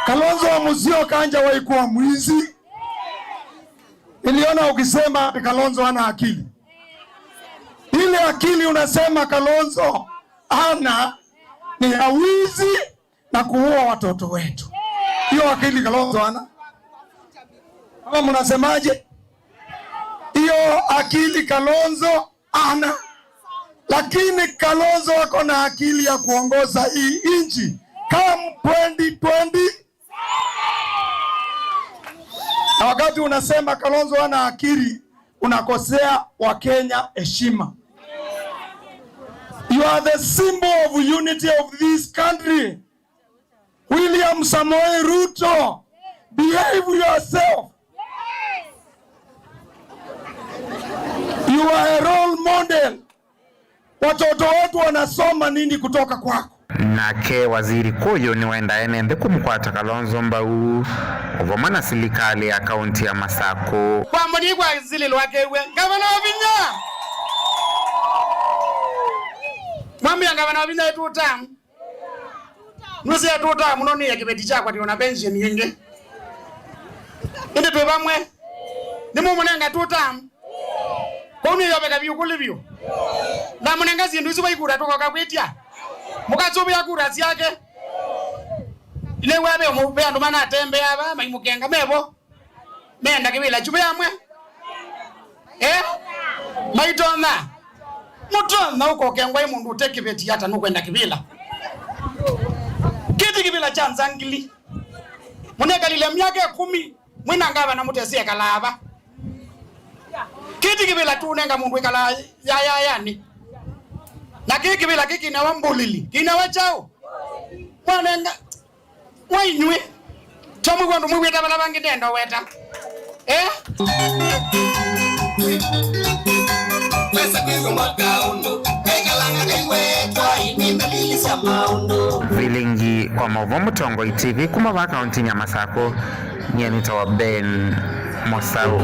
Kalonzo Musyoka hajawahi kuwa mwizi. Niliona ukisema Kalonzo hana akili. Ile akili unasema Kalonzo hana ni ya wizi na kuua watoto wetu. Hiyo akili Kalonzo hana. Kama mnasemaje? Hiyo akili Kalonzo hana. Lakini Kalonzo wako na akili ya kuongoza hii nchi come 2020. Na wakati unasema Kalonzo hana akili, unakosea Wakenya heshima. You are the symbol of unity of this country. William Samoei Ruto, behave yourself. You are a role model. Watoto wetu wanasoma nini kutoka kwako? Nake waziri kuyu ni wenda enende kumkwata Kalonzo mbau uvomana serikali ya kaunti ya Masako. Kwa mboni kwa zili lwake we gavana wa Vinya. Mwambi ya gavana wa Vinya yetu tamu. Nusi ya tu tamu noni ya kibeti chakwa tiyo na pension yenge. Indi tuwa mwe. Nimu mwenenga tu tamu. Kuni yobeka biyu kulibyo. Na mwenenga zindu isuwa ikura tuko kakwetia. Mukatsubi ya kura siyake. Ile wabe omube andu mana atembe aba maimukenga mebo. Menda kibila chube amwe. Maitona. Mutona uko kengwa imundu utekibeti hata nukwenda kibila. Kiti kibila cha Nzangili. Muneka lile miaka 10 mwina ngaba na mutesia kalaba. Kiti kibila tu nenga mundu ikala yani. Na kiki bila kiki na wambulili. Kina wachao. Mwanenga. Wainywe. Chomu kwa ndu mwita bala bangi dendo weta. Vilingi kwa Movomu Tongo TV kuma wa kaunti ya Masako. Nyanita wa Ben Mosau.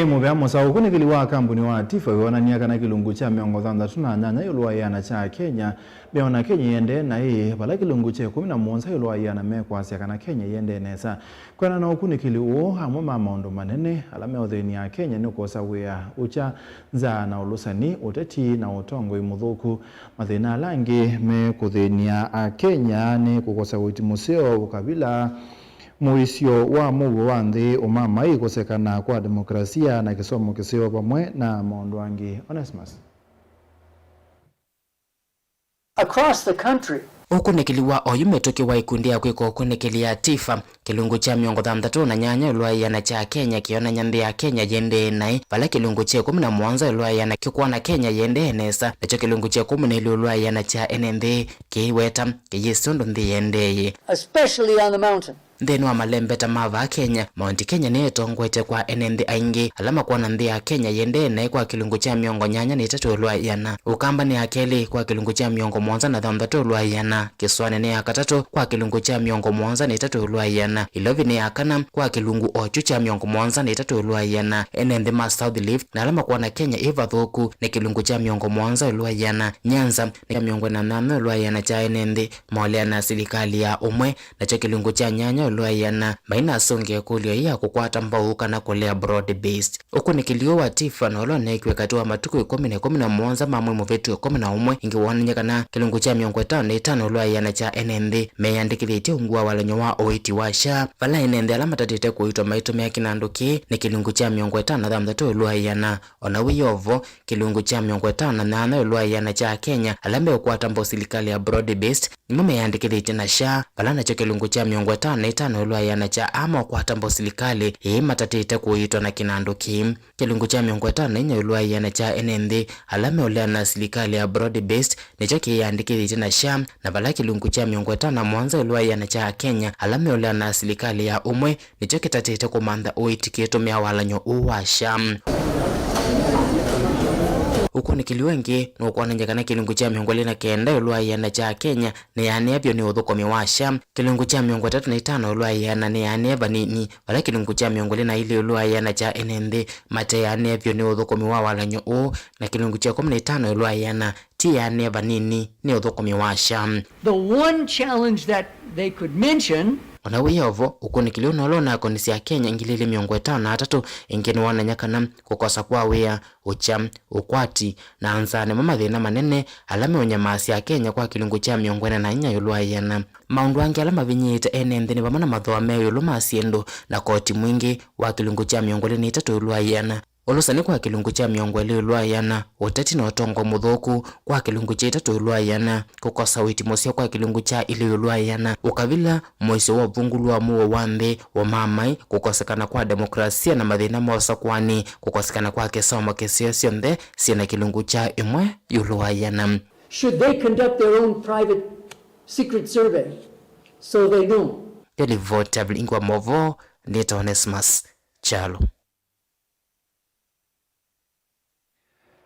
Mubea Mosau kunikili wa kampuni wa Tifa wionania kana kilungu cha miongo 38 yulwa yana cha Kenya beona Kenya yende na bala kilungu cha 11 yulwa yana mekwasya kana Kenya yende nesa kwana na kunikili uo hamwe mamondo manene alame otheni ya Kenya nikosa wea ucha nza na ulusani uteti na utongo imuthuku mathina langi me kuthenia a Kenya ni kukosa witimuseo ukabila muisio wa mugo wa nthi umama ikosekana kwa demokrasia na kisomo kisio pamwe na maundu angi. Onesimus. Across the country ukunikiliwa oyumetoki wa ikundi ya kwiko ukunikili ya Tifa kilungu cha miongo 38 ulwa yana cha Kenya kiona nyambi ya Kenya yende nai pala kilungu cha 11 ulwa yana kikuana Kenya yende nesa nacho kilungu cha 10 ulwa yana cha NND kiweta kiyisundu ndi yende especially on the mountain. Ndenu wa malembe tamava Kenya Mount Kenya ni etongwete kwa NND aingi alama kwa nandi ya Kenya yende na kwa kilungu cha miongo nyanya ni tatu ulwa yana ukamba ni akeli kwa kilungu cha miongo mwanza na dhambatu ulwa yana kiswane ni akatatu kwa kilungu cha miongo mwanza ni tatu ulwa yana ilovi ni akana kwa kilungu ochu cha miongo mwanza ni tatu ulwa yana NND ma South Lift na alama kwa na Kenya iva thoku ni kilungu cha miongo mwanza ulwa yana Nyanza ni miongo na 8 ulwa yana cha NND maolea na serikali ya umwe na cho kilungu cha nyanya ulwa yana maina songe kulio ya kukwata mbauka na kulea broad based ukunikilio wa Tifa na olo nekwe katiwa matuku 10 mamwe muvetu 11 ingiwanya kana kilungu cha miongo 5 ulwa yana cha NND meyandikilite ungwa walanyo wa oiti washa vala NND alama tatite kuitwa maito mea kinanduki ni kilungu cha miongo 5 ulwa yana onawi yovo kilungu cha miongo 5 ulwa yana cha Kenya alame ukwata mbo serikali ya broad based Mume yandikilite na sha vala cho kilungu cha miongo 5 ulwa yana cha ama kwa tambo serikali matatite kuitwa na kinanduki kilungu cha miongo 5 ulwa yana cha NND alame ulea na serikali ya broad based nicho kiyandikilite na sha na vala kilungu cha miongo 5 mwanza ulwa yana cha Kenya alame ulea na serikali ya umwe nicho kitatite kumanda uitikieto mea walanyo uwasha ukunikili wengi nukwanenjekana kilungu cha miongo lina kenda yulwa yana cha Kenya ni yanebyo ni uthukomi washa kilungu cha miongo 35 yulwa yana ni yaneba nini wala kilungu cha miongo lina ili yulwa yana cha enende mate yanebyo ni uthukomi wa walanyo u na kilungu cha 15 yulwa yana ti yaneba nini ni uthukomi washa. The one challenge that they could mention ona wiyovo ukunikili unolona konisi ya Kenya ingilili miongo 53 ingeni wananyakana kukosa kwa wia ucha ukwati na anzane mathina manene alame unyamasi ya Kenya kwa kilungu cha miongo 4 yulwa yana maundu angi alama vinyita enende ni vamana mathoa me yulu masiendo na koti mwingi wa kilungu cha miongo 3 yulwa yana olusani kwa kilungu cha miongo 2 yulwa yana uteti na utongo muthuku kwa kilungu cha 3 yulwa yana kukosa witimosia kwa kilungu cha 2 yulwa yana ukavila moiso wa vungulu wa muo wambe wa mamai kukosekana kwa demokrasia na mathina mosa kwani kukosekana kwa kisomo kisio nthe sina kilungu cha 1 yulwa yana. Should they conduct their own private secret survey so they know? Televotable ingwa movo Nita Onesmus Chalo.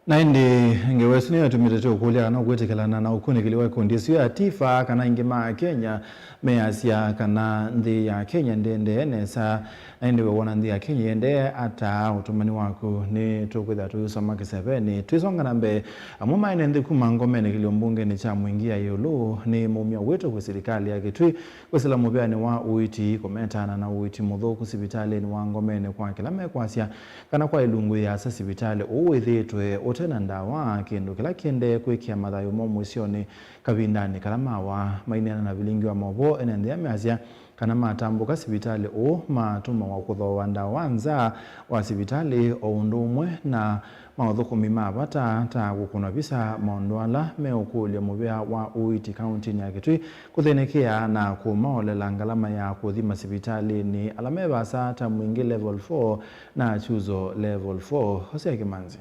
Naindi ngewesini yatumite ukulia kana kwetekelana na ukunikiliwa kondisi ya tifa kana ingima Kenya measia kana ndi ya Kenya ndende nesa naindi wewona ndi ya Kenya ende ata utumani wako ni tukwitha tuyusoma kiseveni tuisonga nambe amuma ine ndi kumangomene kiliombunge ni cha mwingia yulu ni mumia wetu kwa serikali ya Kitui kwesila mubiani wa uiti komentana na uiti mudho kusibitali ni wangomene kwa kilame kwasia kana kwa ilungu ya sasibitali uwithitwe tena ndawa kindu kila kende kwikia mathayo momwisioni kavindani kalamawa mainena na vilingi wa mobo enende ameazia kana matambuka sibitali o matuma wa kuthoa ndawa nza wa sibitali o undumwe na maudhukumi mabata ta gukuna visa maondwala meukulia mubia wa uiti kaunti ya Kitui kuthenekea na kumaolela ngalama ya kuthima sibitali ni alameba sa ta mwingi level 4 na chuzo level 4 Hosea Kimanzi.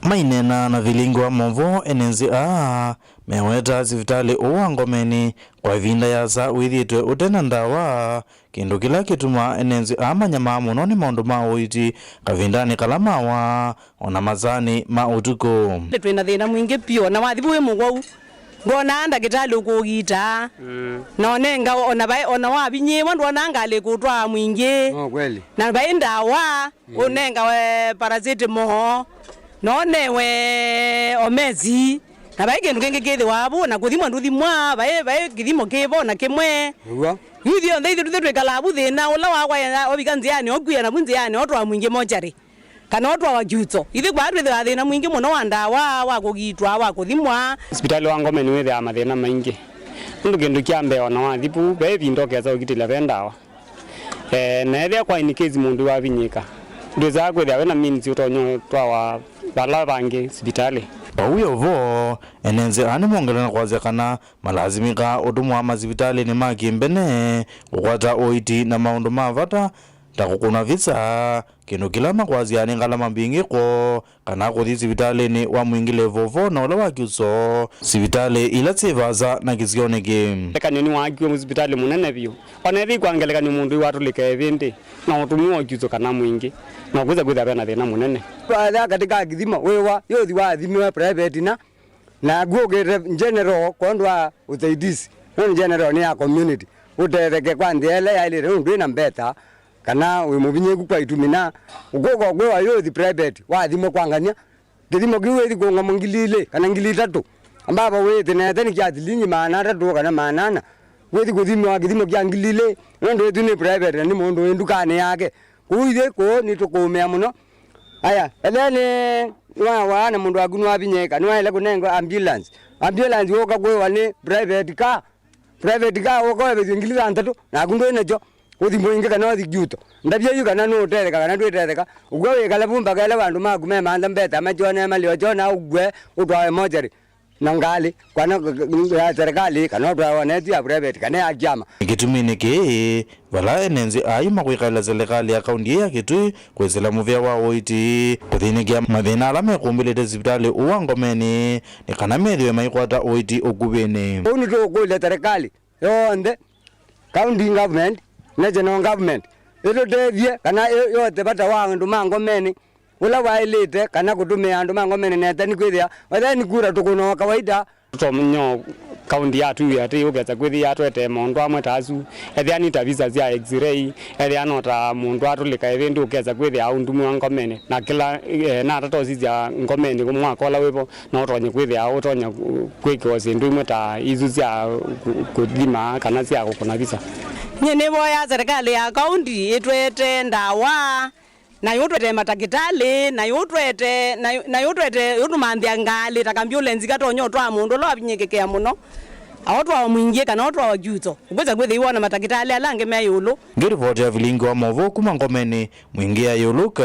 Mainena na vilingo wa movo enenzi meweta sivitali uwangomeni kwa vinda ya za uithitwe utena ndawa kindu kila kituma enenzi manyama muno ni maundu ma uiti kavindani kalamawa ona mazani ma utuko twina thina mwingi pio na wathibu wi mugwau ngona ndagitali ukugita nonenga ona wabinyiwa ndona ngale kutwa mwingi kweli na bainda wa unenga we paracetamol none we omezi na baigenu kenge kethe wabo na kuthimwa nduthimwa bae kithimo kibo na kimwe yuthio ndeithu tutwe kalabu thina ula wakwa obikanzi yani okuya na bunzi yani otwa mwingi mochari kana otwa wa jutso ithi kwa twithe thina mwingi muno wa ndawa wa kugitwa wa kuthimwa hospitali wa Ngomeni wethe ya mathina maingi ndu kindu kiambe ona wathipu be bindoke za ugitila bendawa na ethe kwa in case mundu wa binyika ndu za kwethe na means utonyo twa bala bangi hospitali Pauyo vo enenze ani mongelana kwazekana malazimika udumwa mazibitali ni makimbene kukwata oiti na maundu mavata takukuna vitsa kinu kila makwazi ani ngalama mbingiko kana kuthi sibitali ni wa mwingi level 4 na ula wakiuso sibitali ila tsivaza na kizioneke kanini wakiwa msibitali munene vyo onethi kwangeleka ni mundu watulika evindi na utumiwa wakiuso kana mwingi na kuza bena thina munene kwa katika githimo wewa yothi wa thimwe private na guogere general kondwa uthaidisi no general ni ya community utetheke kwa ndele ya ile ndu na mbeta kana we mubinyeku kwa itumina ugogo gwa yothi private wa thimo kwangania githimo giwe thi kunga mungilile kana ngili 3 ambapo we thina thani kya thilinyi maana 3 kana maana we thi kuthimo githimo kya ngilile ndo thi ni private ni mundu ndukane yake kuithe ko ni tukumea muno aya elene wana mundu agunu abinyeka ni wale kunengo ambulance woka kwe wale private car woka bezingiliza ntatu na kundu enejo uthimbo inge kana thiguto ndabye yuka na no tereka kana tweteka ugwe kala bumba kala bandu magume manda mbeta majone malio jona ugwe utwae mojeri nangali kwana ya serikali kana utwae netu ya private kana ya jama kitumini ke wala enenzi ayuma kwikala serikali ya kaunti ya Kitui kwesela muvya wa oiti kuthini kia mathina ala mekumbile sibitali uwangomeni ni kana methiwe maikwata oiti okubene uni to kule serikali yonde county government national government ilo devye kana yote bata wa ndu mangomeni ula wailite kana kutumia andu mangomene neta ni kwithia watha ni kura tukuno kawaida tutomnyo kaundi yatu yati ugeza kwithia twete mundu amwe tasu ethia ni visa cia x-ray ethia nota mundu atulika evindu ugeza kwithia aundu mwa ngomene na kila na tatozi cia ngomene kumwaka ola wipo na utonye kwithia utonya kwikwa sindu imwe ta izu cia kuthima kana cia gukuna visa nyene boya serikali ya kaundi itwete ndawa na yotwete matakitali na yotwete yotumanthia ngali takambulance katonyo twa mundu lo abinyekekea muno awotwa mwingie kana awotwa wajuto ubeza kwethe iwana matakitali alange me yulu ngiripoti ya vilingi wa movo kuma ngomeni mwingia yuluka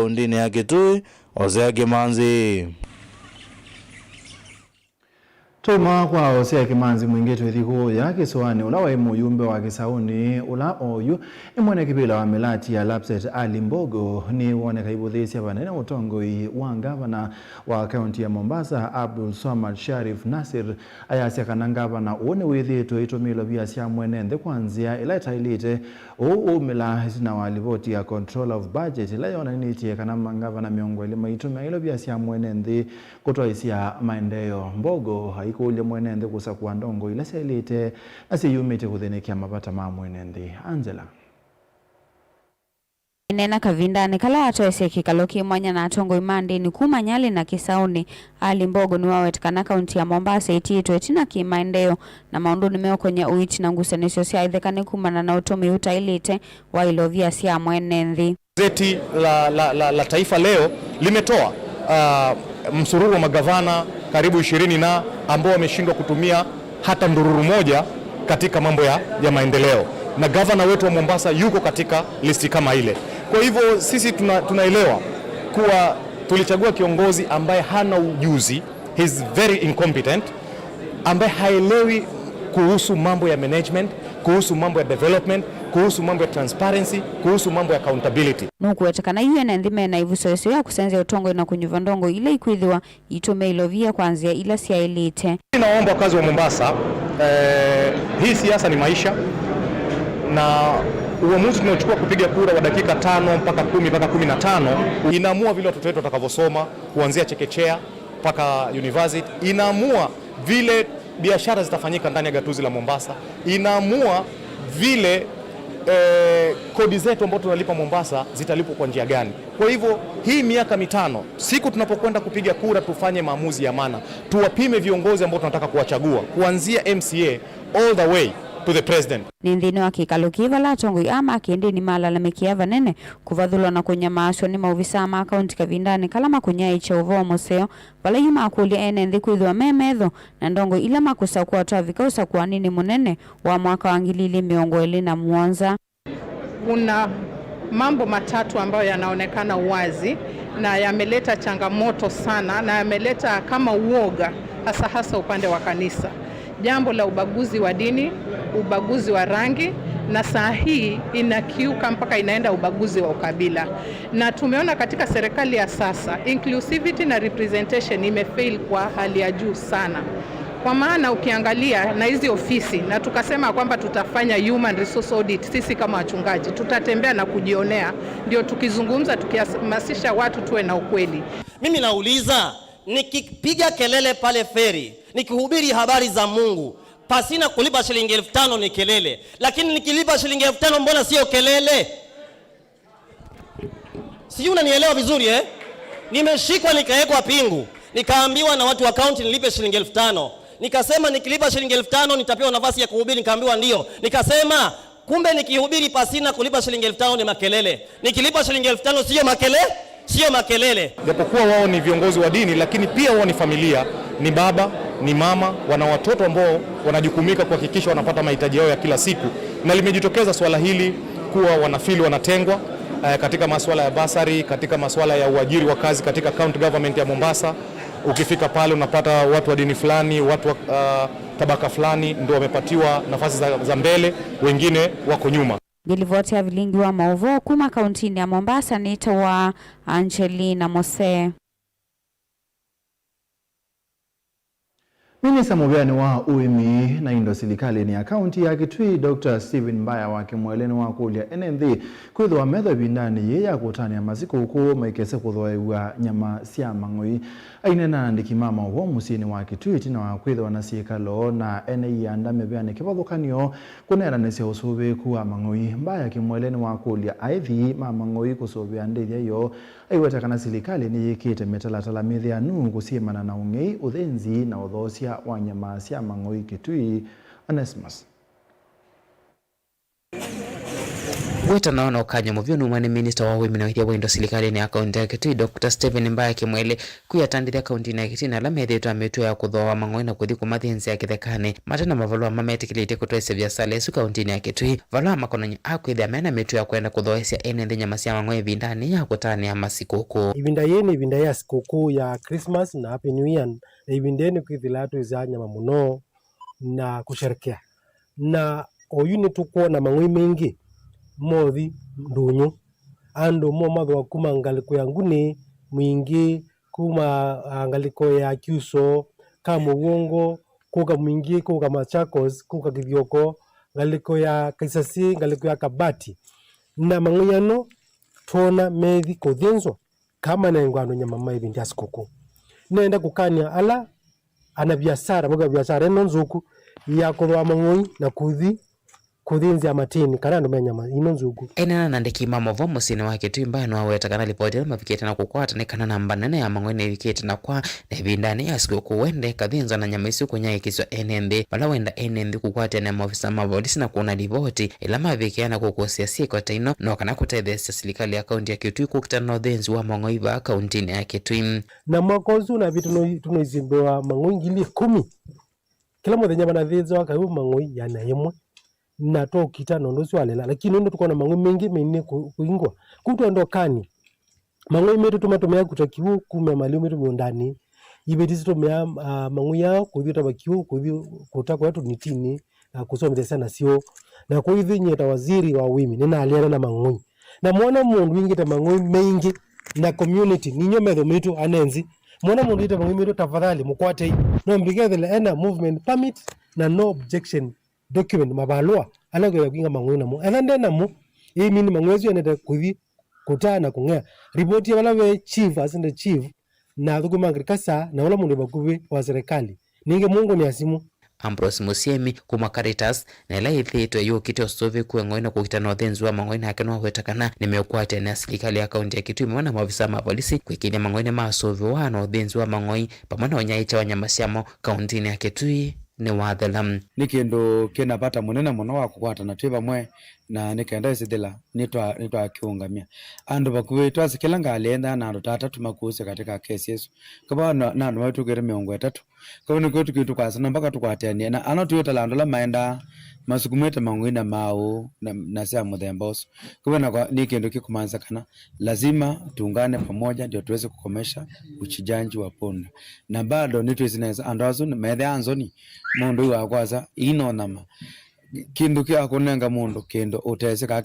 undini ya Kitui Hosea Kimanzi. Toma kwa Hosea Kimanzi mwingi twithiku ya Kisuani ula wa muyumbe wa Kisauni ula oyu imwene kibila wa milati ya Lapset Ali Mbogo ni woneka ibuthisia banene utongoi wa gavana wa kaunti ya Mombasa Abdul Swamad Sharif Nasir ayasia kana gavana one withitwe itumilo bia cia mwenende kwanzia ila itailite umila na walivoti ya control of budget ila yonanitie kana gavana miongo ile maitumia ilo bia cia mwenende kutoisia maendeleo. Mbogo haikuule mwenende kusakua ndongo ila selite asiyumite kuthenekia mapata ma mwenende. Angela Nena kavindani kala atoese kikaloki mwanya na atongo imande ni kumanyali na Kisauni Ali Mbogo ni wawetikana kaunti ya Mombasa itiitwe tina kimaendeo na maundu ni meo kwenye uiti na ngusanisho siya idhekane kumana na utomi utailite wa ilovia siya mwenenthi. Gazeti la Taifa leo limetoa msururu wa magavana karibu 20 na ambao wameshindwa kutumia hata ndururu moja katika mambo ya maendeleo, na gavana wetu wa Mombasa yuko katika listi kama ile. Kwa hivyo sisi tunaelewa kuwa tulichagua kiongozi ambaye hana ujuzi, he's very incompetent, ambaye haelewi kuhusu mambo ya management, kuhusu mambo ya development, kuhusu mambo ya transparency, kuhusu mambo ya accountability. Nukuwetekana hiyo na ndime na ivusoeso ya kusenze utongo na kunyuva ndongo ile ikuithiwa itume ilovia kwanzia ila siya elite. Naomba wakazi wa Mombasa, hii siasa ni maisha, na uamuzi tunaochukua kupiga kura wa dakika 5 mpaka 10 mpaka 15 inaamua vile watoto wetu watakavyosoma kuanzia chekechea mpaka university, inaamua vile biashara zitafanyika ndani ya gatuzi la Mombasa, inaamua vile kodi zetu ambazo tunalipa Mombasa zitalipwa kwa njia gani. Kwa hivyo hii miaka 5 siku tunapokwenda kupiga kura tufanye maamuzi ya maana, tuwapime viongozi ambao tunataka kuwachagua kuanzia MCA all the way to the president. Nindhino wa kikalukiva la tongo ama akiendi ni malalamikia vanene kuvathulwa na kunyamaashwa ni mauvisa ma akaunti kavindani kalama kunyai cha uvoa museo wala yuma akulia enenthi kuithwa memedho na ndongo ila makusa kuwa trafika usakuwa nini munene wa mwaka wa 2021. Kuna mambo matatu ambayo yanaonekana wazi na yameleta changamoto sana na yameleta kama uoga hasa upande wa kanisa. Jambo la ubaguzi wa dini, ubaguzi wa rangi, na saa hii inakiuka mpaka inaenda ubaguzi wa ukabila. Na tumeona katika serikali ya sasa inclusivity na representation imefail kwa hali ya juu sana. Kwa maana ukiangalia na hizi ofisi na tukasema kwamba tutafanya human resource audit, sisi kama wachungaji tutatembea na kujionea, ndio tukizungumza tukihamasisha watu tuwe na ukweli. Mimi nauliza, nikipiga kelele pale feri, nikihubiri habari za Mungu pasina kulipa shilingi 5,000 ni kelele, lakini nikilipa shilingi 5,000 mbona sio kelele? Sijui unanielewa vizuri eh? Nimeshikwa nikawekwa pingu, nikaambiwa na watu wa county nilipe shilingi 5,000. Nikasema nikilipa shilingi 5,000 nitapewa nafasi ya kuhubiri, nikaambiwa ndio. Nikasema kumbe nikihubiri pasina kulipa shilingi 5,000 ni makelele, nikilipa shilingi 5,000 sio makelele. Japokuwa wao ni viongozi wa dini, lakini pia wao ni familia, ni baba, ni mama, wana watoto ambao wanajukumika kuhakikisha wanapata mahitaji yao ya kila siku, na limejitokeza swala hili kuwa wanafili wanatengwa katika masuala ya basari, katika masuala ya uajiri wa kazi katika county government ya Mombasa. Ukifika pale unapata watu wa dini fulani, watu wa tabaka fulani ndio wamepatiwa nafasi za mbele, wengine wako nyuma. Gilivotea vilingi wa maovo kuma kauntini ya Mombasa nita wa Angelina Mose. Minista mubeani wa uimi na indo silikali ni akaunti ya Kitui Dr. Stephen Mbaya wake mweleni wa kulia NND kwithwa metho bindani ye ya kutania masiku huku maikese kuthoewa nyama cia mang'ui ainena ndiki mama wo musini wa Kitui tina wa kwithwa na siekalo na ene yanda mebeani kibathukanio kunera nesia usubi kuwa mang'ui. Mbaya kimweleni wa kulia aithi mang'ui kusubia ndithia yo aiweta kana silikali ni yikite metalatala mithia nu kusiemana na ung'ei uthenzi na uthosia wa nyama cia mang'ui Kitui. Onesmus Weta naona ukanya muvyo numani minister wa women wa indo silikali ni akaunti ya Kitui Dr. Stephen Mbaya kimwele kuyatandithia akaunti na Kitui na lamethetwa ametu ya kuthoa mang'ui na kuthi kumathinzi ya kithekani matana mavalua mametikilite kutoesya biasale su akaunti ya Kitui valua makononyi akwithia mena metu ya kwenda kuthoesya ene nyama cia mang'ui vindani ya kutania masikuku. Ivinda yeni ivinda ya sikukuu ya Christmas na Happy New Year na ivindeni kwithilatu za nyama muno na kusherekea na oyuni tukuona mang'ui mengi mothi ndunyu andu mo mathwa kuma ngaliko ya nguni mwingi kuma ngaliko ya Kiuso kama Uongo kuka mwingi kuka Machakos kuka Kithioko ngaliko ya Kaisasi ngaliko ya Kabati na mang'uyano tona methi kuthinzwa kama na ngwano nyama maithi ndia sikukuu nenda kukania ala ana biashara moga biashara eno nzuku ya kuthwa mang'ui na kuthinzia matini kana ndo menyama ino nzuku ena na ndiki mama vo musini wa Kitui Mbaya no aweta kana ripoti na mavikete na kukwata kana namba nene ya mang'ui na vikete na kwa na vindani ya sikukuu wende kathinza na nyama isu kunya ikiswa NND bala wenda NND kukwata na maofisa mapolisi na kuona ripoti ila mavikiana kukosia siku taino no kana kutethesya serikali ya kaunti ya Kitui kukutana na uthenzi wa mang'ui ba kaunti ya Kitui na makozu na vitu tunoizimbewa mang'ui ngili 10 kila muthenya banathinzwa kaibu mang'ui yana yemwe na to kita nondo swalela lakini ndo tukona mang'ui mengi mene kuingwa kuto ndokani mang'ui metu tumatomea kutakiwu kume mali metu ndani ibeti zitomea mang'ui yao kuvyota bakiwu kuvyo kutako yetu nitini kusomeza sana sio na kuithi nyeta waziri wa wimi nina aliana na mang'ui na muona mundu wingita mang'ui mengi na community ninyo metho metu anenzi muona mundu ita mang'ui metu tafadhali mukwate no mbigethele ena movement permit na no objection document mabalua alago ya kinga mang'ui na mu ethande na mu mini mang'ui yaneta kuthi kutana kung'ea ripoti ya wala we chief asinde chief na thukuma agriculture na wala mundu bakuvi wa serikali ninge mungu ni asimu Ambrose Musiemi kuma Caritas na ila ithitwe yukite usuvi kueng'oi na kukitana uthenzi wa mang'ui na akenwa wetakana nimekwate na serikali ya kaunti ya Kitui mwana maofisa ma polisi kwikinia mang'ui na masuvi wa na uthenzi wa mang'ui pamoja onyaicha wa nyama ciamo kaunti ya Kitui ni wathelam ni kindu kinapata munene muno wa kukwata na twi bamwe na nikenda isithila nitwa kiungamia andu bakuwe twasikila ngalienda na andu tatatu makuuse katika kesi yesu kaba na andu matugire 30 kwa ni kwetu kitu kwasa na mpaka tukwatania na ana tuyota andu la maenda masukumete mang'ui na mau na sia muthemba ucio kwa na ni kindu kikumanza kana lazima tuungane pamoja ndio tuweze kukomesha uchijanji wa punda na bado nitwizineza andu azu methe anzoni mundu wa kwanza ino nama kindu kia kunenga mundu kindu utese ka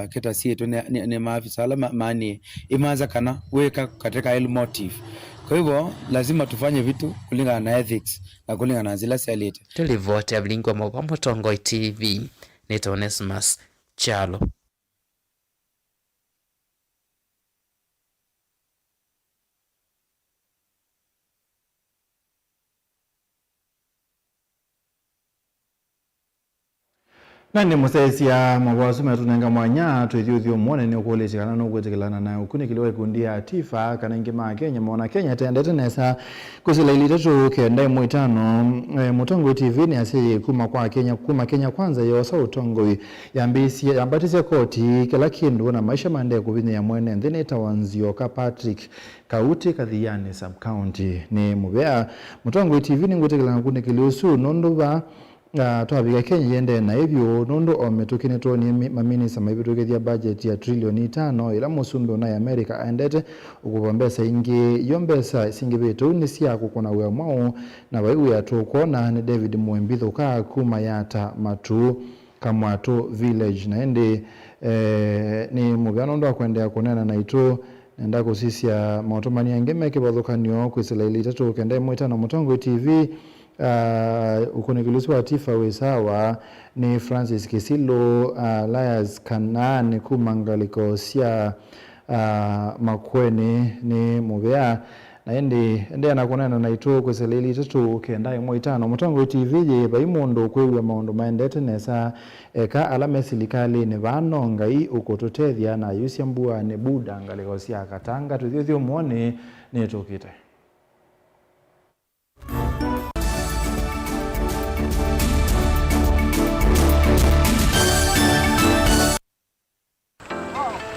kita sietu ni maafisa ala mani imaza kana weka katika ile motive. Kwa hivyo lazima tufanye vitu kulingana na ethics na kulingana na zile selite. Tulivote ablingwa mwa Tongoi TV ni Onesmus Chalo. Nani musesia mwawasu metunenga mwanya tuithiuthio mwone ni ukulishikana no gwetikilana na ukuni kiliwe kundia tifa kana ngima Kenya mona Kenya tendete nesa kusila ilitetu kenda mwitano Mutongoi TV ni asi kuma Kenya kwanza yosa Utongoi yambatisia koti kila kindu na maisha mande kubini ya mwene ndene tawanzio ka Patrick Kauti Kathiani sub county ni mubea Mutongoi TV ni gwetikilana kuni kiliusu nonduba tuabiga Kenya yende na hivyo nondo ometukine toni maminisa maibitugethia budget ya trilioni 5 ila musumbe na America aendete ukubombesa ingi yombesa singi betu ni sia kukona we mwao na baiu ya tukona ni David Mwembitho ka kuma yata matu Kamwatu village na ende ni mugano ndo akwendea kunena na ito nenda kusisia mautomani angeme kibadhukanyo kwisila ili tatu kende mwita na Mutongoi TV ukunikilusi wa tifa wesawa ni Francis Kisilo Lias Kanani kumangaliko sia makweni ni muvea na ende anakunana na ito kweseleli tatu kenda imwe itano mutango TV je baimondo kwewe maondo maendete nesa eka alame silikali ne banonga i ukototethia na yusiambua ne buda ngaliko sia katanga tuthio muone ne tokite.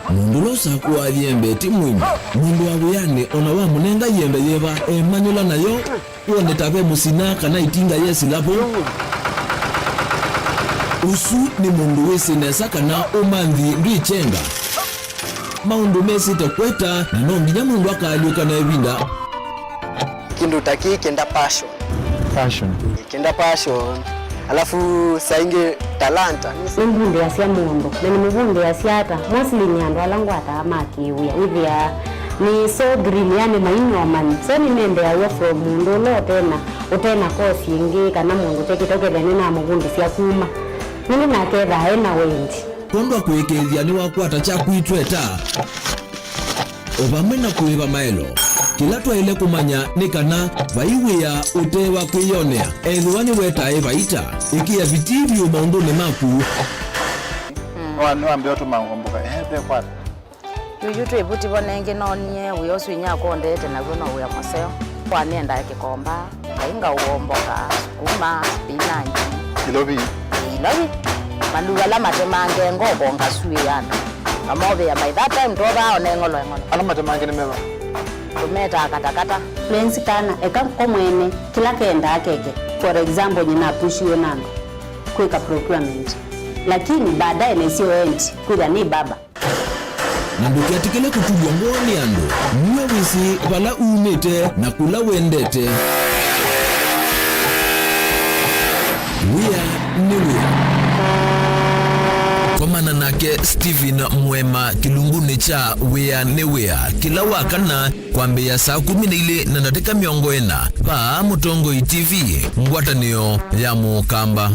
Mundu losa kuwa yembe timwini mundu wabuyane ona wa munenga yembe yeba emanyola nayo uone tabe musina kana itinga yesi lapo usu ni mundu wesinesa kana umanthi ndwichenga maundu mesite kweta na nonginya mundu akaliuka na ebinda kindu taki kenda passion alafu sainge talanta mbunde asia mundu na ni mbunde asiata mostly ni andu alangu atamakiwia ithia ni so green yani mainyo man so ni nende ayo from mundu lo tena kosi ingi kana mundu tekitokele na mugundi sia kuma nini naketha ena wendi kondo kwekethia ni wakwata cha kuitweta obamena kuiva maelo kila twaile kumanya ni kana vaiwia utewa kwiyonea ethiwani wetae vaita ikia vitivyo maunduni maku wanu ambio tumangomboka hebe kwata yuyu twebuti bonenge nonie uyosu inyako ndete na gono uya maseo kwa nenda kikomba kainga uomboka sukuma spinach ilobi maluga la matemange ngobo ngasuye yana amobe ya by that time toba onengolo ala matemange nimeba tumeta katakata fluency kana eka komwene kila kenda akeke for example nyina pushiwe nando kuika procurement lakini baadaye nesio end kuja ni baba nandukiatikele kutugwa ngoni ando niwe wisi pala umete na kula wendete wia komana nake Steven Mwema kilunguni cha wea ne wea kila wakana kwambia saa 12 na dakika 40 pa Mutongo TV ngwatanio ya mukamba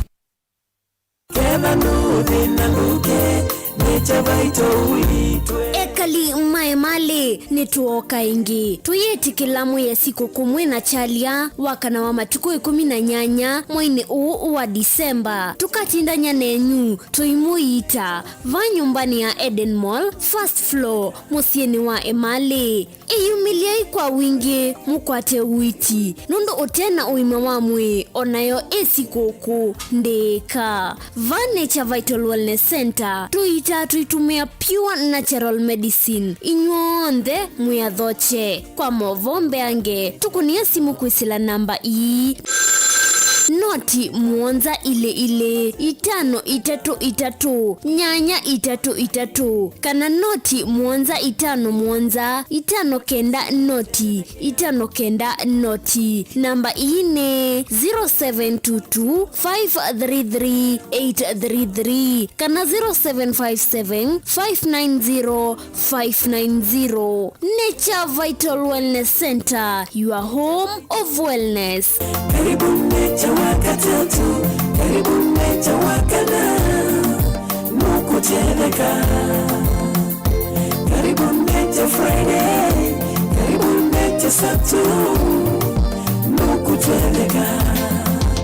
ekali maemale nituoka ingi tuyeti kilamu ya siku kumwe na chalia wakana wa matuko 18 mwaini uu wa Disemba tukatindanya nenyu tuimuita va nyumbani ya Eden Mall first floor musieni wa Emale iyumiliai kwa wingi mukwate witi nundu utena uime wa mwe onayo esikuku ndeka va Nature Vital Wellness Center tuitumia pure natural medicine inyonde muyathoche kwa movombe ange tukunia simu kwisila namba ii noti muonza ile 533 nyanya 33 kana noti muonza 5 muonza 5 kenda noti namba ine 0722 533 833 kana 0757 590 Nature Vital Wellness Center, your home of wellness. Karibu Nature wakana nukuteleka karibu Nature Friday karibu Nature Saturday nukuteleka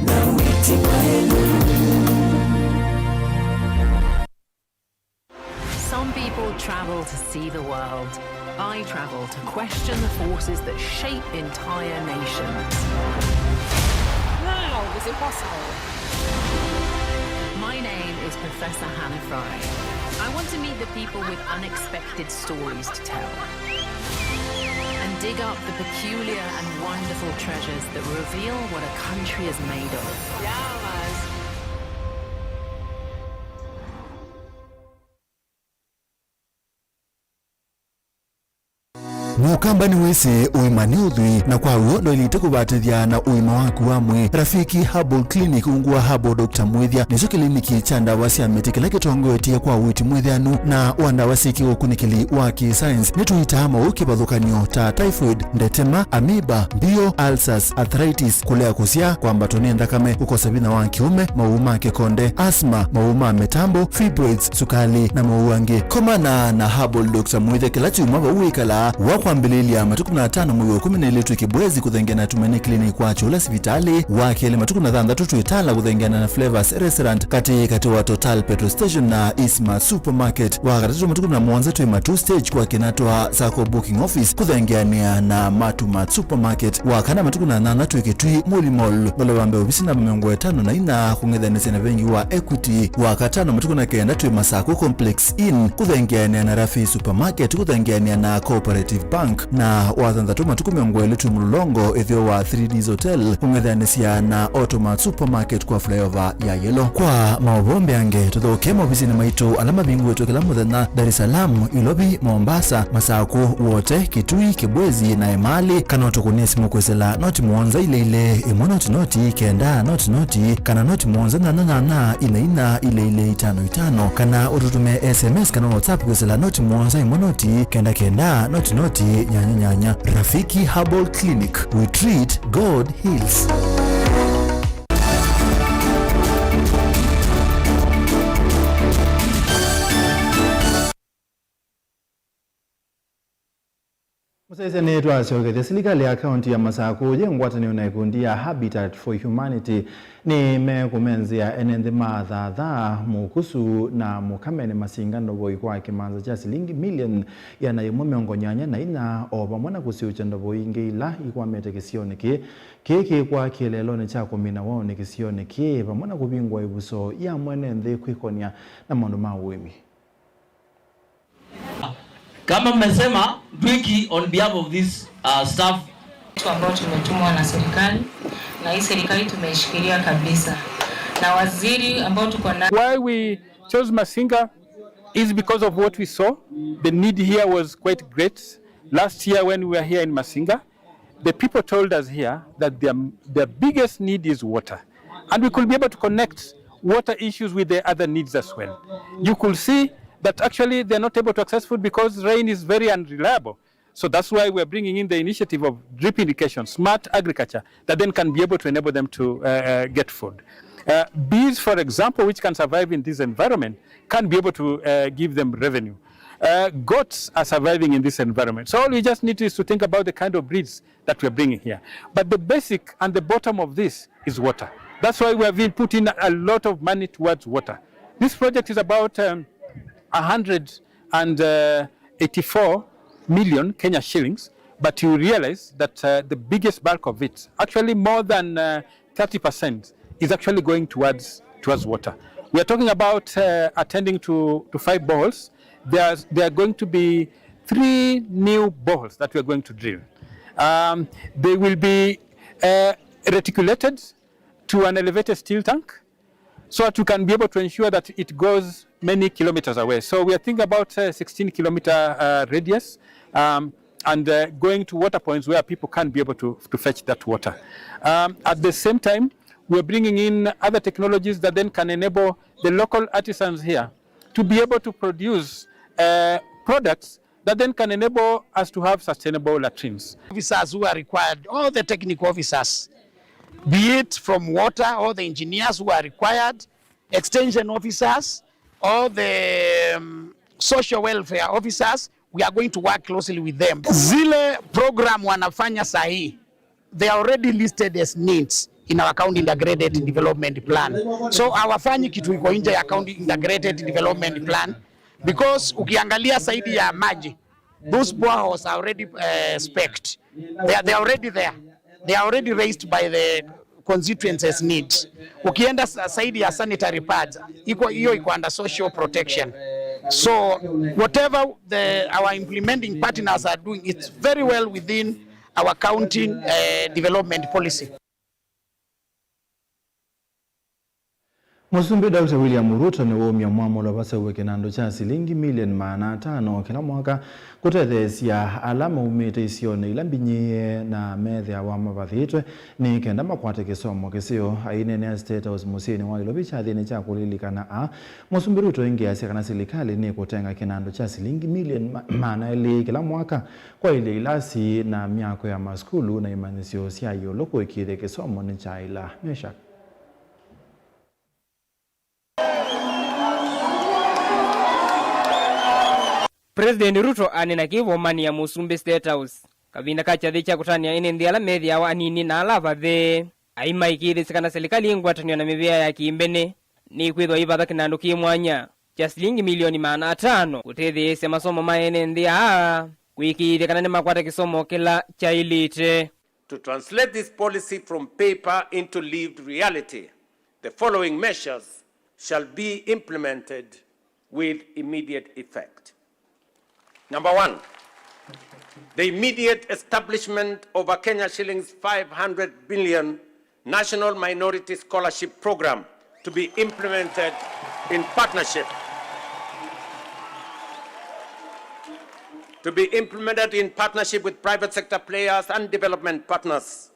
na witi maelu. Some people travel to see the world. I travel to question the forces that shape entire nations. How is it possible? My name is Professor Hannah Fry. I want to meet the people with unexpected stories to tell and dig up the peculiar and wonderful treasures that reveal what a country is made of. Yeah, mukamba ni wese uimani udhui na kwa uo ndo ilite kubatithia na uima waku wamwe. Rafiki Herbal Clinic ungua Herbal Dr. Mwithia nicho kiliniki cha ndawa cia miti kila kitongoetie kwa witi mwithianu na wandawa siki ukunikili wa ki-science nituitama ukibadhukanio ta typhoid, ndetema, amoeba, bio, ulcers, arthritis, kulea kusia, kwambatoni ndakame, ukosa bina wa kiume, mauma kekonde, asma, mauma metambo, fibroids, sukali na mauange. Komana na Herbal Dr. Mwithia kila chuma wa uikala wakwambililia matuku na 5 mwezi wa 12 kibwezi kuthengena Tumaini Clinic kwa chula sivitali wakele matuku na 6 tuitala kuthengena na Flavors Restaurant kati wa Total Petrol Station na Isma Supermarket wakatatu matuku na mwanza tuima 2 stage kwa kinatoa Sako Booking Office kuthengena na Matuma Supermarket wakana matuku na 8 tuikitui Muli Mall wale wambe ofisi na 5 na ina kungethanisi na vengi wa Equity wakatano matuku na kenda tuima Sako Complex Inn kuthengena na Rafi Supermarket kuthengena na Cooperative Bank na wathanthatu matuku miongwele tumulongo ithio wa 3Ds Hotel kungethanisia na Automat Supermarket kwa flyover ya Yellow. Kwa mauvombe yange tuthoke mobisi na maitu alama bingu wetu kila muthenya Dar es Salaam, Ilobi, Mombasa, Masako, wote Kitui, Kibwezi na Emali kana tukunie simu kwesela noti muonza ile noti kenda noti kana noti muonza na ile 55 kana ututume SMS kana WhatsApp kwesela noti muonza noti kenda noti nyanya. Rafiki Herbal Clinic, we treat, God heals. Musaise ni twasogete serikali ya kaunti ya Masako jengwatani unaikundi ya Habitat for Humanity ni mekumenzia enende mathatha mukusu na mukamene masinga ndogo ikwa kimanza cha silingi milioni ya na yemo miongo nyanya na ina oba mwana kusiucha ndogo ingi ila ikwa mete kisione kiki kwa kielelo ni chako mina wao ni kisione pa mwana kubingwa ibuso ya mwenende kwikonia na maundu mawimi. Kama mmesema Dwiki on behalf of this staff ambao tumetumwa na serikali na hii serikali tumeishikilia kabisa na waziri ambao tuko na. Why we chose Masinga is because of what we saw. The need here was quite great. Last year when we were here in Masinga, the people told us here that their biggest need is water, and we could be able to connect water issues with the other needs as well. You could see that actually they're not able to access food because rain is very unreliable. So that's why we're bringing in the initiative of drip irrigation, smart agriculture, that then can be able to enable them to get food. Bees, for example, which can survive in this environment, can be able to give them revenue. Goats are surviving in this environment. So all we just need is to think about the kind of breeds that we're bringing here. But the basic and the bottom of this is water. That's why we have been putting a lot of money towards water. This project is about 184 million Kenya shillings, but you realize that the biggest bulk of it, actually more than 30%, is actually going towards water. We are talking about attending to 5 boreholes. There are going to be 3 new boreholes that we are going to drill. They will be reticulated to an elevated steel tank, so that you can be able to ensure that it goes many kilometers away. So we are thinking about 16-kilometer radius and going to water points where people can be able to fetch that water. At the same time, we're bringing in other technologies that then can enable the local artisans here to be able to produce products that then can enable us to have sustainable latrines. Officers who are required, all the technical officers, be it from water, all the engineers who are required, extension officers, all the social welfare officers, we are going to work closely with them. Zile program wanafanya sahi, they are already listed as needs in our county integrated development plan. So hawafanyi kitu iko nje ya county integrated development plan, because ukiangalia saidi ya maji, those boreholes are already spec'd. They are already there. They are already raised by the constituencies needs. Ukienda saidi ya sanitary pads, hiyo iko under social protection. So whatever our implementing partners are doing, it's very well within our county development policy. Musumbi Dr. William Ruto ni womya mwamulo basewe kinando cha shilingi milioni 500 kila mwaka kutethesia alama umite isione ilambinyiye na methya wa mabathitwe ni kenda makwate kisomo kisio ainene State House musini wa ilobicha thini cha kulilikana Musumbi Ruto ingiasia kana serikali ni kutenga kinando cha shilingi milioni 400 kila mwaka kwa ile ilasi na miako ya maskulu na imanisio sia yoloko ikithe kisomo ni cha ila mesha. President Ruto anena kivomani ya Musumbi State House kavinda kachathi cha kutania ine ala methia wa anini na alava the aima ikithisikana serikali ingwatanio na mivea ya kiimbene ni kwithwa ivatha kinandu ki mwanya cha shilingi milioni 500 kutethiisya masomo ma ene nthia kwikithikana ni makwata kisomo kila cha ilite. To translate this policy from paper into lived reality, the following measures shall be implemented with immediate effect. Number 1, the immediate establishment of a Kenya shillings 500 billion national minority scholarship program to be implemented in partnership. With private sector players and development partners.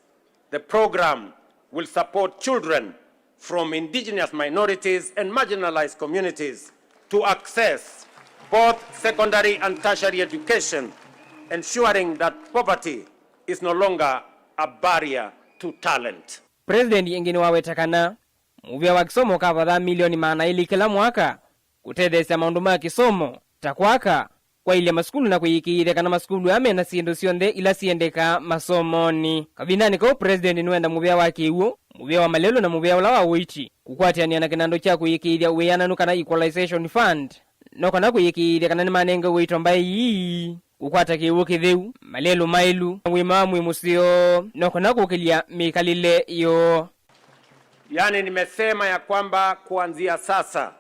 The program will support children from indigenous minorities and marginalized communities to access both secondary and tertiary education, ensuring that poverty is no longer a barrier to talent. President yengine wawetakana muvya wa kisomo kavatha milioni 400 kila mwaka kutetheesya maundu ma kisomo takwaka kwa ile maskulu na kuyikiire kana maskulu amena sindu sionthe ila siendeka masomoni. Kavindani ko president niwenda muvya wa kiwu muvya wa malelo na muvya ula wa uichi kukwatiania na kinando cha kuyikiiria uwiananu kana equalization fund no kana kuyikiiria kana ni manenge wito mbai kukwata kiwu kitheu malelo mailu wima mwi musio no kana kukilia mikalile yo. Yani nimesema ya kwamba kuanzia sasa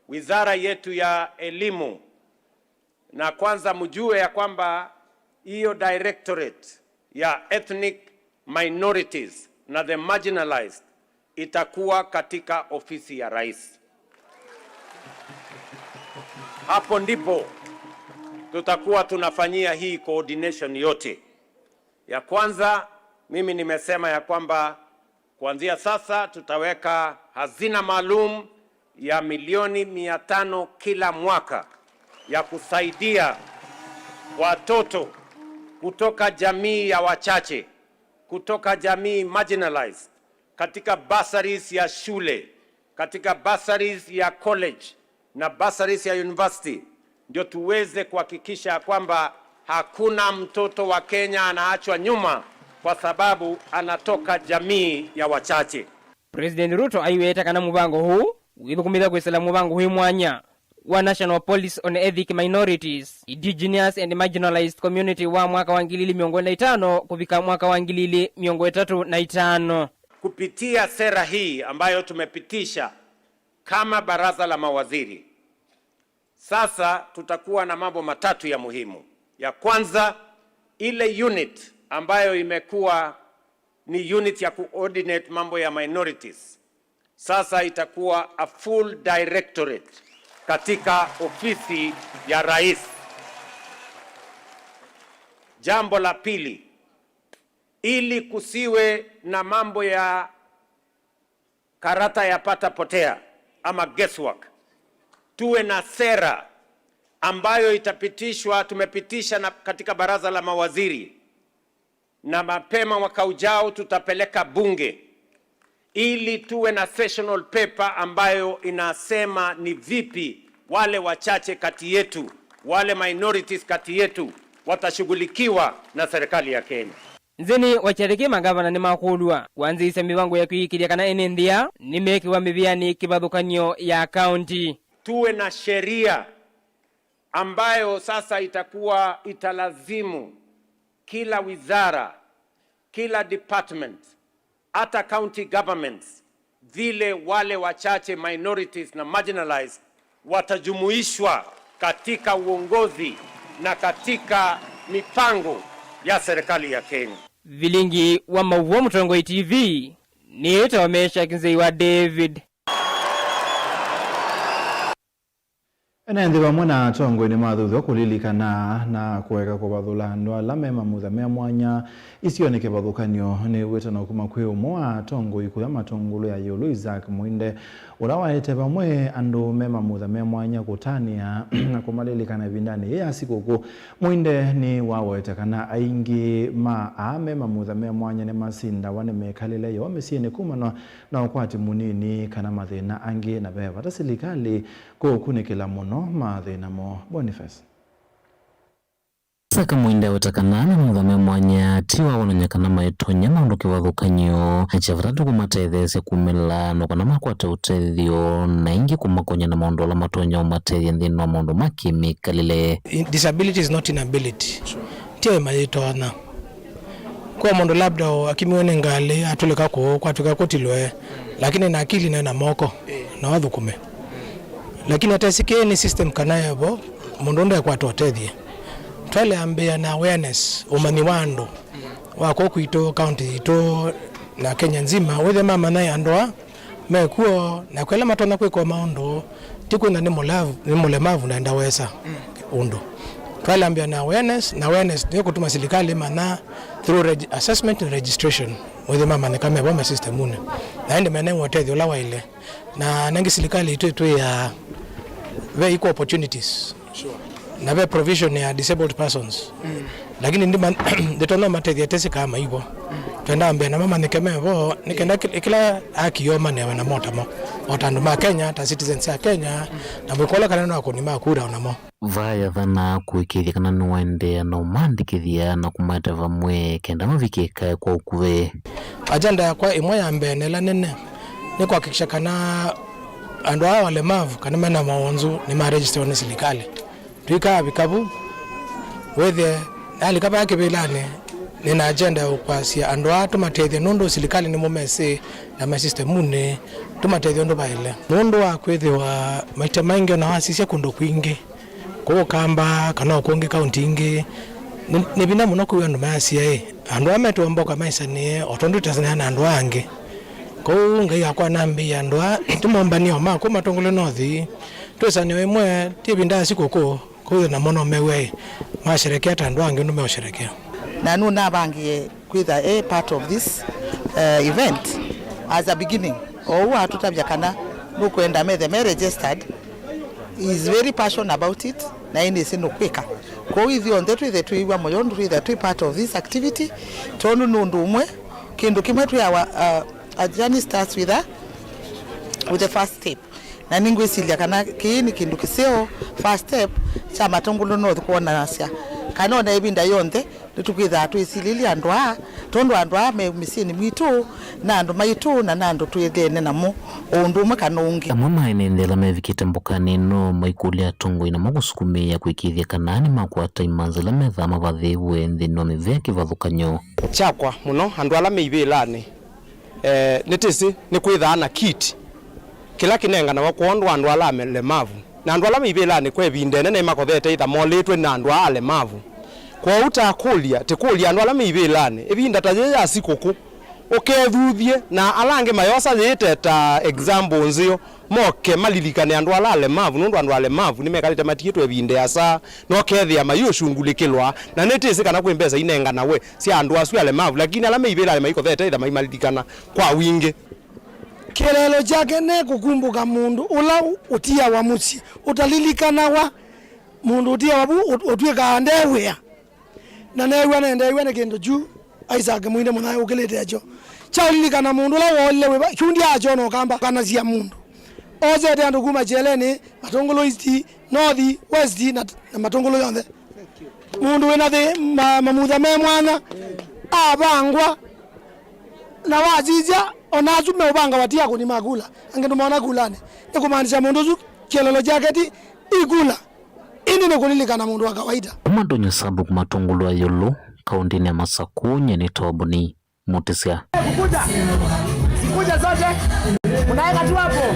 wizara yetu ya elimu, na kwanza mjue ya kwamba hiyo directorate ya ethnic minorities na the marginalized itakuwa katika ofisi ya rais. Hapo ndipo tutakuwa tunafanyia hii coordination yote. Ya kwanza mimi nimesema ya kwamba kuanzia sasa tutaweka hazina maalum ya milioni 500 kila mwaka ya kusaidia watoto kutoka jamii ya wachache, kutoka jamii marginalized, katika bursaries ya shule, katika bursaries ya college na bursaries ya university, ndio tuweze kuhakikisha kwamba hakuna mtoto wa Kenya anaachwa nyuma kwa sababu anatoka jamii ya wachache. President Ruto aiweta kana mubango huu withukumithia kwisela mubango huu mwanya wa National Policy on Ethnic Minorities, Indigenous and Marginalized Community wa mwaka wa 2025 kufika mwaka wa 2035. Kupitia sera hii ambayo tumepitisha kama baraza la mawaziri, sasa tutakuwa na mambo matatu ya muhimu. Ya kwanza, ile unit ambayo imekuwa ni unit ya coordinate mambo ya minorities, sasa itakuwa a full directorate katika ofisi ya rais. Jambo la pili, ili kusiwe na mambo ya karata ya pata potea ama guesswork, tuwe na sera ambayo itapitishwa, tumepitisha na katika baraza la mawaziri, na mapema mwaka ujao tutapeleka bunge, ili tuwe na sessional paper ambayo inasema ni vipi wale wachache kati yetu, wale minorities kati yetu watashughulikiwa na serikali ya Kenya. Nzeni wachariki magavana ni makulwa kuanzisha mipango ya kuikiria kana ene ndia nimekiwa miviani kibathukanio ya county. Tuwe na sheria ambayo sasa itakuwa italazimu kila wizara, kila department, hata county governments, vile wale wachache minorities na marginalized watajumuishwa katika uongozi na katika mipango ya serikali ya Kenya. Vilingi wa Mauvo Mtongoi TV ni tawamesha kinzei wa David. Enendi bamwe na tongo ni mathuthu kulilikana na kuweka kubathula ndo alame mamutha me mwanya isioneke bathukanio ni wetana kuma kwi umwa tongo ikuya matongolo ya yulu Isaac Mwinde urawaete bamwe andu me mamutha me mwanya kutania na kumalilikana vindani ya sikuku Mwinde ni wawete kana aingi ma ame mamutha me mwanya ne masinda wane mekalile yo mesiene kumana na ukwati munini kana mathina angi na beba ta serikali ko kunikila muno mathina mo Boniface Saka Mwinde watakanana muthame mwanya tiwa wananyakana maitonya maundu kiwathukanio achiavaratu kumatethesya kumila no kana makwata utethio na ingi kumakonya na maundu ala matonya umatethia nthini wa maundu makimikalile. Disability is not inability. Tiwa maitona kwa mundu labda akimiwene ngali atulika kwa tukakotilwe lakini na akili na moko na wathukume lakini atasike ni system kanayabo mundu nda kwa totethie twale ambia na awareness umani wando wako kuito county ito na Kenya nzima wethe mama naye andoa mekuo na kwela matona kwa maondo tiku na ni mulemavu na ndaweza undo twale ambia na awareness ni kutuma serikali mana through assessment and registration wethe mama ni kama boma system une na ende mena wote la waile na nangi serikali ito ya very equal opportunities na very provision ya disabled persons lakini ndima detona matethia tesi kama hivyo twenda ambia na mama nikemebo nikenda kila akioma na motamo otandu ma Kenya ta citizens ya Kenya na mkola kana na kuni makura onamo vaya thana kuikithia kana nwende na umandikithia na kumata vamwe kenda mavikika kwa ukuve agenda yakwa imwe ya mbenela nene ni kuhakikisha kana andu hao walemavu kana mena maonzo ni maregister na serikali tuika bikabu wethe ali kaba kibelane nina agenda ukwasia andu atu matethia nondo serikali ni momese na ma system mune tumatethia ndo baile nondo akwethe wa maita maingi na wasisia kundo kwingi ko kamba kana konge county ingi ni bina muno ku andu masia andu ameto mboka maisa ni otondo tasana na andu ange ko ngai akwa nambi andu tumombani oma ko matongolo nothi twesane wemwe tibinda sikoko ko na mono mewe masherekea tandu ange ndo mesherekea na nuna bangi kwitha a part of this event as a beginning o watu tabyakana nukwenda me registered is very passionate about it na ine sino kweka ko ithio ndetu ithe tuiwa moyo ndu ithe tu part of this activity tonu nundu umwe kindu kimwe tu ya a journey starts with the first step na ningwisilia kana kiini kindu kiseo first step cha matongolo no kuona nasya kana na ibinda yonde tukwitha twisililia andwa tondo andwa me misini mitu na andu maitu na nandu twithene namo undu makana ungi amwe maenendela mevikite mbukani no maikulia tongo ina magusukumia kuikithia kanani makwata imanzela methama bathiwe nthini wa mivea kivathukanyo chakwa muno andu ala meibelane netisi ni kwitha na kit kila kinengana wa kuondwa andu ala lemavu na andu ala meibelane kwa bindene na makothete itha molitwe na andu ala lemavu kwa utakulia tikulia andu ala meibelane ebinda taje ya sikuku ukethuthie na alange mayosa yete ta example nzio moke malilikane andu ala lemavu nundu andu ala lemavu nimekalite matietu ebinde asa no kethia mayo shungulikilwa na netisi kana kwimbeza inengana we si andu asu ala lemavu lakini ala meibelane maikothete itha maimalikana kwa wingi kelelo chake ne kukumbuka mundu ula utia wa musi utalilikana wa mundu utia wabu utweka ndewea na newe na ndewe na kendo juu Isaac Mwinde mwana ukelete ajo chaulilikana mundu la wole we kundi ajo no kamba kana sia mundu oze de andu kuma jelene matongolo east north west na matongolo yonde mundu wena de mamutha me mwana abangwa na wajija onazu me ubanga watia kuni magula ange ndumona kulane nikumaanisha mundu zu kelelo jaketi igula ini nikulilikana mundu wa kawaida umadonya sabu kumatongolo ayolo kaunti ya Masakunya ni tobuni mutisia kuja zote unaweka tu hapo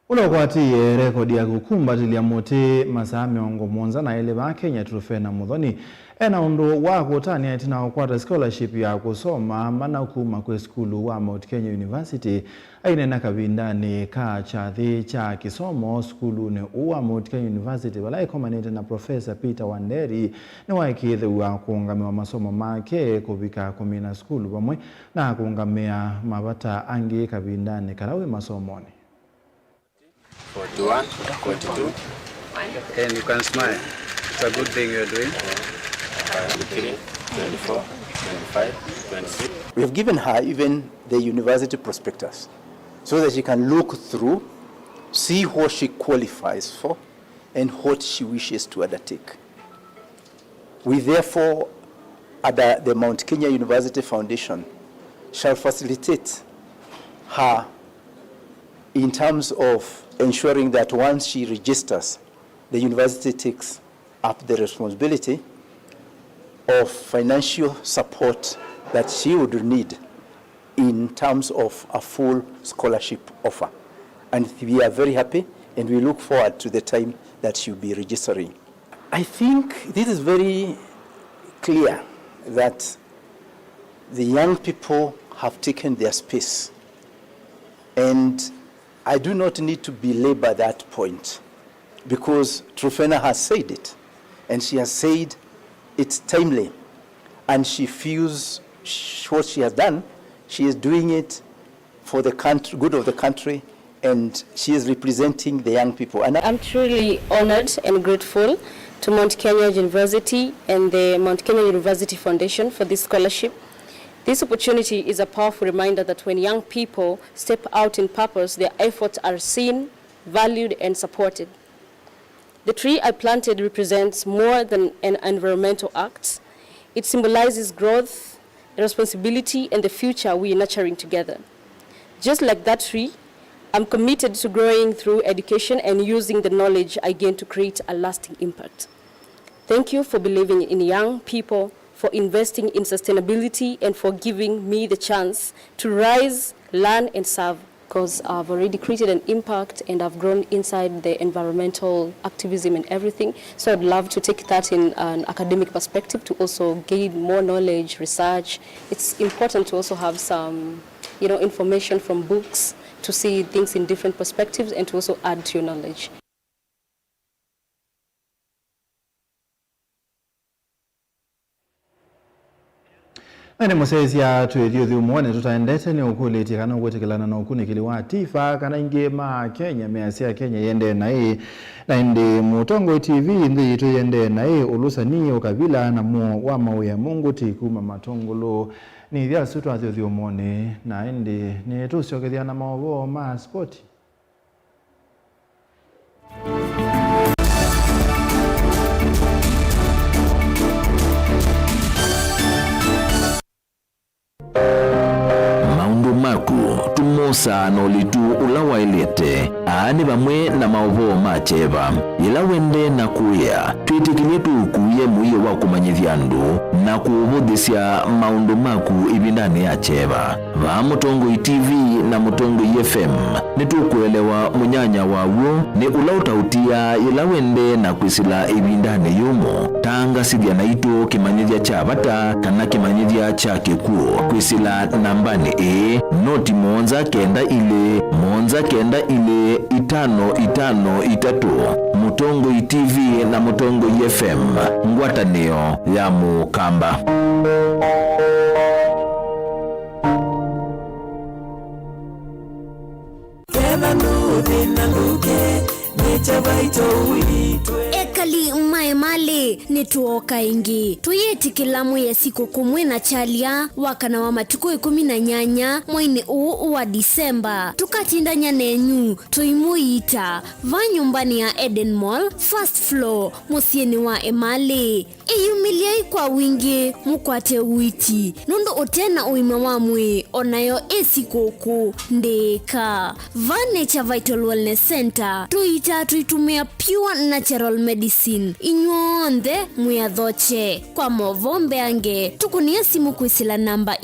ulokwatiye rekodi ya kukumbatilia muti masaa miongo monza na ele ba Kenya turufena muthoni ena undu wa kutania tina ukwata scholarship ya kusoma mana kuma kwe skulu wa Mount Kenya University aine na kabindani ka chathi cha kisomo skulu ne uwa Mount Kenya University walai komanete na Professor Peter Wanderi ni waikithe wa kuungamia masomo make kubika kumina skulu pamwe na kuungamia mabata angi kabindani karawe masomoni 41, 42, and you can smile. It's a good thing you're doing. 23, 24, 25, 26. We have given her even the university prospectus so that she can look through, see what she qualifies for and what she wishes to undertake. We therefore, at the Mount Kenya University Foundation, shall facilitate her in terms of ensuring that once she registers, the university takes up the responsibility of financial support that she would need in terms of a full scholarship offer. And we are very happy and we look forward to the time that she'll be registering. I think this is very clear that the young people have taken their space, and I do not need to belabor that point because Trofena has said it, and she has said it's timely, and she feels what she has done, she is doing it for the country, good of the country, and she is representing the young people. And I'm truly honored and grateful to Mount Kenya University and the Mount Kenya University Foundation for this scholarship. This opportunity is a powerful reminder that when young people step out in purpose, their efforts are seen, valued, and supported. The tree I planted represents more than an environmental act. It symbolizes growth, responsibility, and the future we are nurturing together. Just like that tree, I'm committed to growing through education and using the knowledge I gain to create a lasting impact. Thank you for believing in young people, for investing in sustainability, and for giving me the chance to rise, learn, and serve, because I've already created an impact and I've grown inside the environmental activism and everything. So I'd love to take that in an academic perspective to also gain more knowledge, research. It's important to also have some, information from books to see things in different perspectives and to also add to your knowledge. Nani musezi ya tuwedio dhiumuone tutaendete ni ukuliti kana ukutikilana na ukunikili wa tifa kana ingema Kenya measia Kenya yende na hii na indi Mutongo TV ndi itu yende na hii ulusa ni ukabila na muo wa mawe ya Mungu tikuma matongolo ni dhia sutu wa dhiumuone na indi ni tusio kithia na maovo ma spoti. Tumosa no litu ulawa ilete aani bamwe na maovo macheva ila wende na kuya twitikilie tukuye muye wa kumanyithia ndu na kuubudhisya maundu maku ibindani ya cheva va Mutongo TV na Mutongo FM nitukuelewa munyanya wawo ni ula utautia ila wende na kwisila ibindani yumo tanga sidya na ito kimanyithia cha bata kana kimanyithia cha kikuo kwisila nambani noti monza kenda ile 553 Mutongo TV na Mutongo FM ngwatanio ya Mukamba. Ekali maemale nituoka ingi tuyeti kilamu ya siku kumwe na chalia wakana wa matuko 18 mwaini uu wa Disemba tukatindanya nenyu tuimuita va nyumbani ya Eden Mall first floor musieni wa emale eyumiliai kwa wingi mukwate uiti nundu otena uima wamwe onayo esikoku ndeka va Nature Vital Wellness Center tuitumia pure natural medicine inyonde muyadhoche kwa movombe ange tukunia simu kuisila namba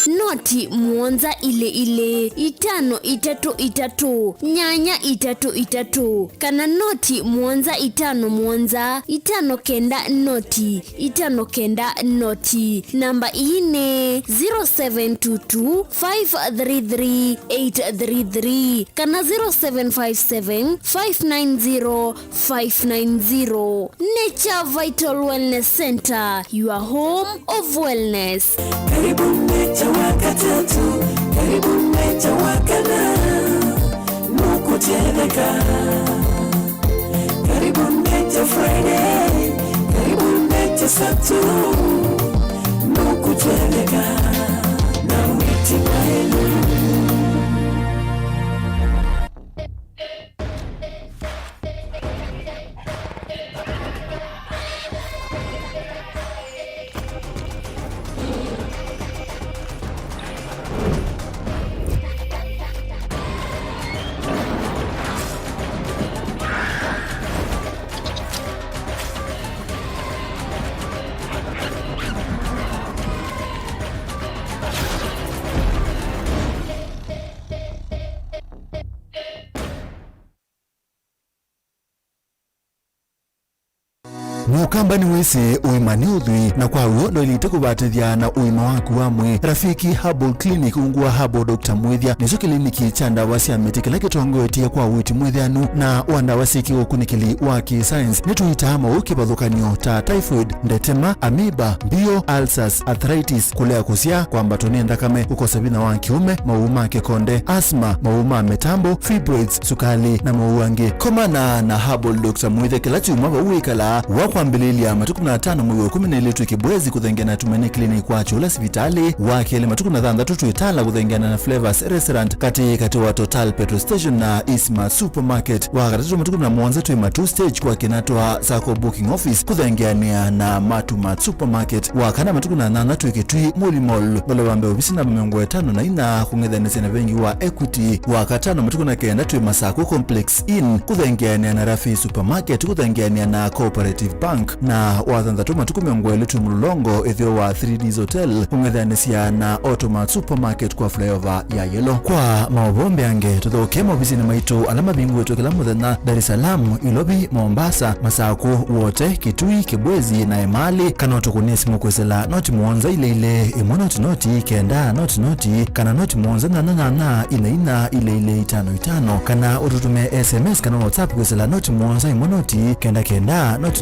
noti muonza ile 533 nyanya 33 kana noti muonza 5 muonza 5 kenda noti 5 kenda noti. Namba ine 0722 533 833 kana 0757 590 590. Nature Vital Wellness Center, your home of wellness. Karibu Nature wakatatu, karibu Nature wakana, nukuteleka. Karibu Nature Friday, karibu Nature Saturday, nukuteleka. Na witi maelu. Mukamba ni wese uimani udhui na kwa uo ndo ilite kubatithia na uima waku wamwe. Rafiki Herbal Clinic ungua Herbal Dr. Mwithia nizo kliniki cha ndawa cia miti kila kitongo etie kwa witi mwithianu na wandawa siki ukunikili wa ki-science nituita mauki bathukanio ta typhoid, ndetema, amoeba, bio, ulcers, arthritis, kulea kusia kwa mbatoni ndakame, ukosabina wa kiume, mauma kekonde, asma, mauma metambo, fibroids, sukali na mauange. Komana na Herbal Dr. Mwithia kila chuma uikala wakwambililia matuku na 5 mwezi wa 12 kibwezi kuthengena tumene clinic kwa chula hospitali wakele matuku na 6 itala kuthengena na Flavors Restaurant kati wa Total Petrol Station na Isma Supermarket wakatatu matuku na mwanza tu matu stage kwa kinatwa Sako Booking Office kuthengena na Matuma Supermarket wakana matuku na 8 ikitui Muli Mall wale wambe ofisi na miongo 5 na ina kungedhanisa na wengi wa Equity wakatano matuku na kenda tu Masako Complex Inn kuthengena na Rafi Supermarket kuthengena na Cooperative Bank na wathanthatu matuku miongo tu mulolongo ithio wa 3D's Hotel kungedhanisia na Automat Supermarket kwa flyover ya Yellow. Kwa mawombe ange tuthoke mobisi na maitu alama bingu wetu kila muthenya Dar es Salaam, Ilobi, Mombasa, Masako wote Kitui, Kibwezi na Emali kana tukunesi mukwesela noti muonza ile noti kenda noti kana noti muonza na ile 555 kana ututume SMS kana WhatsApp kwesela noti muonza noti kenda noti